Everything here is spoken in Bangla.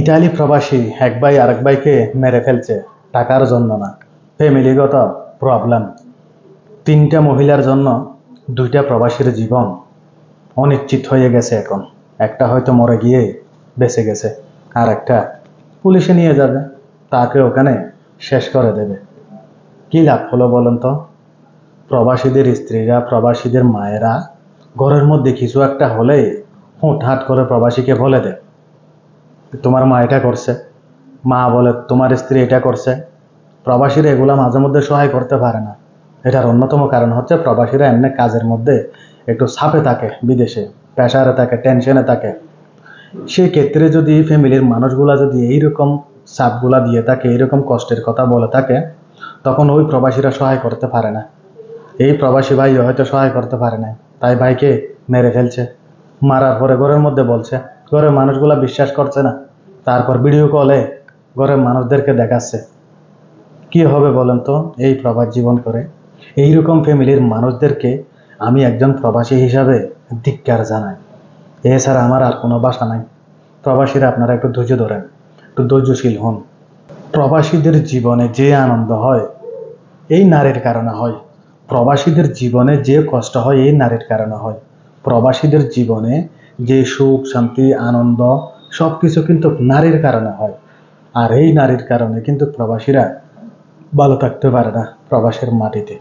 ইতালি প্রবাসী এক ভাই আরেক ভাইকে মেরে ফেলছে টাকার জন্য না, ফ্যামিলিগত প্রবলেম। তিনটা মহিলার জন্য দুইটা প্রবাসীর জীবন অনিশ্চিত হয়ে গেছে এখন। একটা হয়তো মরে গিয়ে বেঁচে গেছে, আর একটা পুলিশে নিয়ে যাবে, তাকে ওখানে শেষ করে দেবে। কি লাভ হলো বলেন তো? প্রবাসীদের স্ত্রীরা, প্রবাসীদের মায়েরা ঘরের মধ্যে কিছু একটা হলে হুটহাট করে প্রবাসীকে বলে দেয়, তোমার মা এটা করছে, মা বলে তোমার স্ত্রী এটা করছে। প্রবাসীরা এগুলা মাঝে মধ্যে সহায় করতে পারে না। এটার অন্যতম কারণ হচ্ছে প্রবাসীরা এমনি কাজের মধ্যে একটু চাপে থাকে, বিদেশে প্রেশারে থাকে, টেনশনে থাকে। সেই ক্ষেত্রে যদি ফ্যামিলির মানুষগুলা যদি এইরকম চাপগুলা দিয়ে থাকে, এইরকম কষ্টের কথা বলে থাকে, তখন ওই প্রবাসীরা সহায় করতে পারে না। এই প্রবাসী ভাই হয়তো সহায় করতে পারে না, তাই ভাইকে মেরে ফেলছে। মারার পরে ঘরের মধ্যে বলছে, ঘরের মানুষগুলা বিশ্বাস করছে না, তারপর ভিডিও কলে ঘরের মানুষদেরকে দেখাচ্ছে। কি হবে বলেন তো এই প্রবাস জীবন করে? এইরকম ফ্যামিলির মানুষদেরকে আমি একজন প্রবাসী হিসাবে ধিক্কার জানাই। এছাড়া আমার আর কোনো ভাষা নাই। প্রবাসীরা আপনারা একটু ধৈর্য ধরেন, একটু ধৈর্যশীল হন। প্রবাসীদের জীবনে যে আনন্দ হয় এই নারীর কারণে হয়। প্রবাসীদের জীবনে যে কষ্ট হয় এই নারীর কারণে হয়। প্রবাসীদের জীবনে যে সুখ, শান্তি, আনন্দ সব কিছু কিন্তু নারীর কারণে হয়। আর এই নারীর কারণে কিন্তু প্রবাসীরা ভালো থাকতে পারে না প্রবাসের মাটিতে।